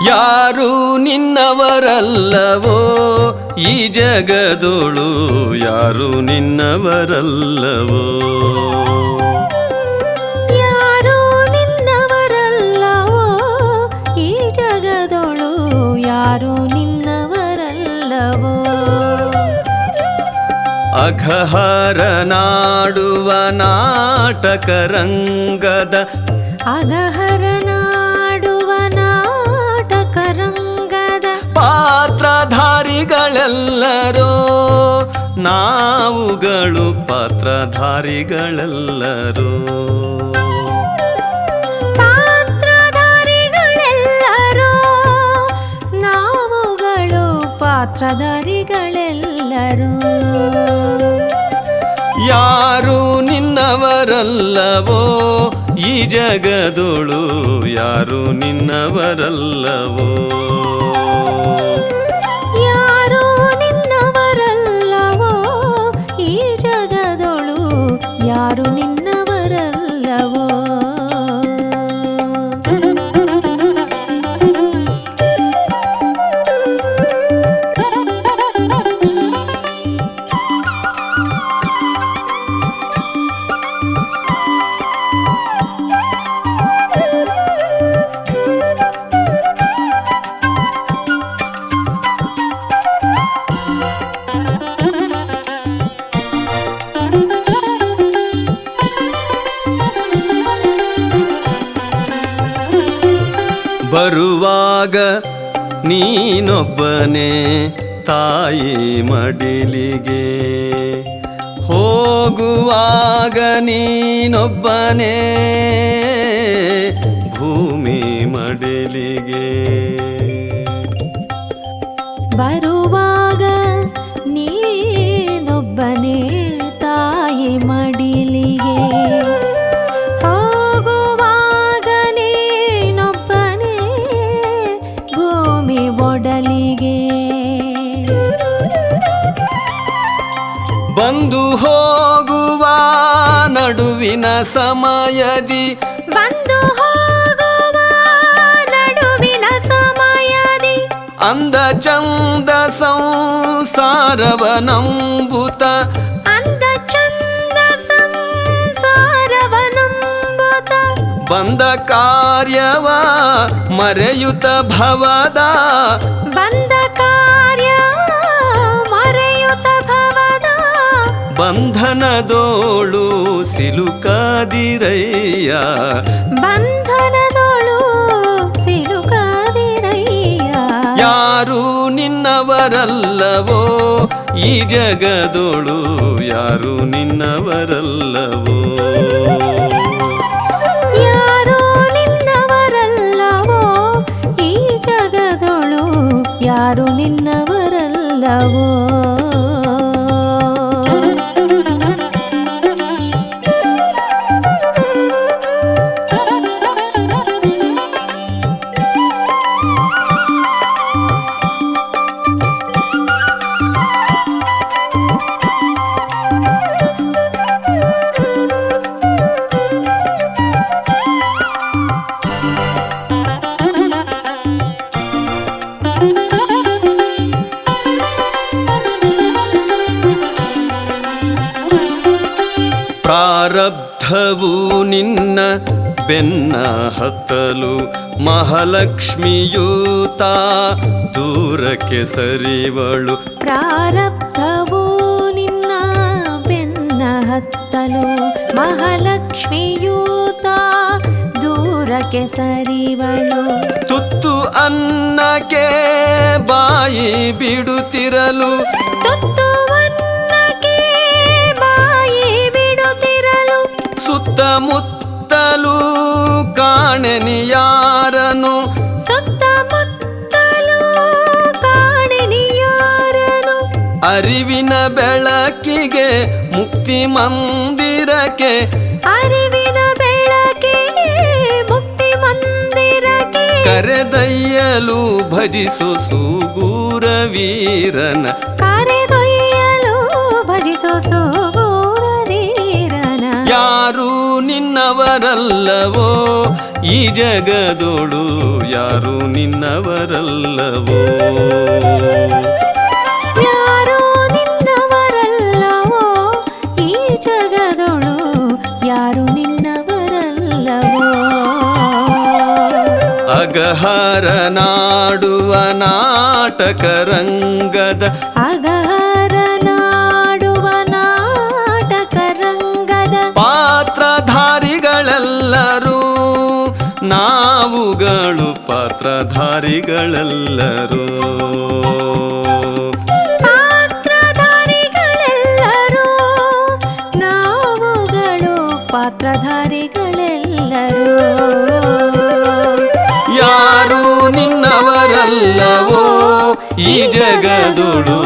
ಯಾರು ನಿನ್ನವರಲ್ಲವೋ ಈ ಜಗದೊಳು, ಯಾರು ನಿನ್ನವರಲ್ಲವೋ. ಯಾರು ನಿನ್ನವರಲ್ಲವೋ ಈ ಜಗದೊಳು, ಯಾರು ನಿನ್ನವರಲ್ಲವೋ. ಅಘಹರ ನಾಡುವ ನಾಟಕ ರಂಗದ, ಅಘಹರ ನಾಡುವ ನಾಟಕ ರಂಗದ ಪಾತ್ರಧಾರಿಗಳೆಲ್ಲರೋ ನಾವುಗಳು, ಪಾತ್ರಧಾರಿಗಳೆಲ್ಲರೋ. ಪಾತ್ರಧಾರಿಗಳೆಲ್ಲರೋ ನಾವುಗಳು, ಪಾತ್ರಧಾರಿಗಳೆಲ್ಲರೋ. ಯಾರು ನಿನ್ನವರಲ್ಲವೋ ಈ ಜಗದೊಳು, ಯಾರು ನಿನ್ನವರಲ್ಲವೋ. ಯಾರು ನಿನ್ನವರಲ್ಲವೋ ಈ ಜಗದೊಳು, ಯಾರು ನಿನ್ನವರಲ್ಲವೋ. ಬರುವಾಗ ನೀನೊಬ್ಬನೇ ತಾಯಿ ಮಡಿಲಿಗೆ, ಹೋಗುವಾಗ ನೀನೊಬ್ಬನೇ ಭೂಮಿ ಮಡಿಲಿಗೆ. ಬರುವಾಗ ನೀನೊಬ್ಬನೇ ತಾಯಿ ಮಡಿಲಿಗೆ, ಹೋಗುವಾಗ ನೀನೊಬ್ಬನೇ ಭೂಮಿ ಒಡಲಿಗೆ. ಬಂದು ಹೋಗುವ ನಡುವಿನ ಸಮಯದಿ, ಬಂದು ಹೋಗುವ ನಡುವಿನ ಸಮಯದಿ ಅಂದ ಚಂದ ಸಂಸಾರವ ನಂಬುತ, ಅಂದ ಚಂದ ಸಂಸಾರವ ನಂಬುತ ಬಂದ ಕಾರ್ಯವ ಮರೆಯುತ್ತ ಭವದ, ಬಂದ ಕಾರ್ಯ ಮರೆಯುತ್ತ ಭವದ ಬಂಧನದೋಳು ಸಿಲುಕಾದಿರಯ್ಯ. ಬಂಧನದೊಳು ಸಿಲುಕಾದಿರಯ್ಯ. ಯಾರು ನಿನ್ನವರಲ್ಲವೋ ಈ ಜಗದೊಳು, ಯಾರು ನಿನ್ನವರಲ್ಲವೋ. ಯಾರು ನಿನ್ನವರಲ್ಲವೋ ಈ ಜಗದೊಳು, ಯಾರು ನಿನ್ನವರಲ್ಲವೋ. ಪ್ರಾರಬ್ಧವು ನಿನ್ನ ಬೆನ್ನ ಹತ್ತಲು, ಮಹಾಲಕ್ಷ್ಮಿಯೂತ ದೂರಕ್ಕೆ ಸರಿವಳು. ಪ್ರಾರಬ್ಧವು ನಿನ್ನ ಬೆನ್ನ ಹತ್ತಲು, ಮಹಾಲಕ್ಷ್ಮಿಯೂತ ದೂರಕ್ಕೆ ಸರಿವಳು. ತುತ್ತು ಅನ್ನಕ್ಕೆ ಬಾಯಿ ಬಿಡುತ್ತಿರಲು, ತುತ್ತು ಅನ್ನಕ್ಕೆ ಬಾಯಿ ಬಿಡುತ್ತಿರಲು ಸುತ್ತಮುತ್ತಲೂ ಕಾಣೆನಿ ಯಾರನು ಸುತ್ತಮುತ್ತಲೂ ಕಾಣೆನಿ ಯಾರನು ಅರಿವಿನ ಬೆಳಕಿಗೆ ಮುಕ್ತಿ ಮಂದಿರಕ್ಕೆ ಅರಿವಿನ ಬೆಳಕಿಗೆ ಮುಕ್ತಿ ಮಂದಿರಕ್ಕೆ ಕರೆದೊಯ್ಯಲು ಭಜಿಸು ಸೂಗೂರ ವೀರನ ಕರೆದೊಯ್ಯಲು ಭಜಿಸೋ ಸೂಗೂರ ವೀರನ ಯಾರು ನಿನ್ನವರಲ್ಲವೋ ಈ ಜಗದೊಳು ಯಾರು ನಿನ್ನವರಲ್ಲವೋ ಯಾರು ನಿನ್ನವರಲ್ಲವೋ ಈ ಜಗದೊಳು ಯಾರು ನಿನ್ನವರಲ್ಲವೋ ಅಗಹರ ನಾಡುವ ನಾಟಕ ರಂಗದ ಅಗಹರ ನಾಡುವ ನಾಟಕ ರಂಗದ ಪಾತ್ರಧಾರಿಗಳೆಲ್ಲರೂ ನಾವುಗಳು ಪಾತ್ರಧಾರಿಗಳೆಲ್ಲರೂ ಪಾತ್ರಧಾರಿಗಳೆಲ್ಲರೂ ನಾವುಗಳು ಪಾತ್ರಧಾರಿಗಳೆಲ್ಲರೂ ಯಾರು ನಿನ್ನವರಲ್ಲವೋ ಈ ಜಗದೊಳು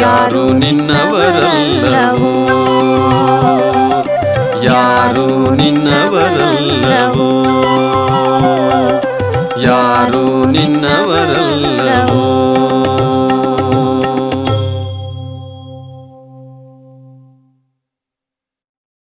ಯಾರು ನಿನ್ನವರಲ್ಲವೋ ಯಾರು ನಿನ್ನವರಲ್ಲವೋ ಯಾರು ನಿನ್ನವರಲ್ಲ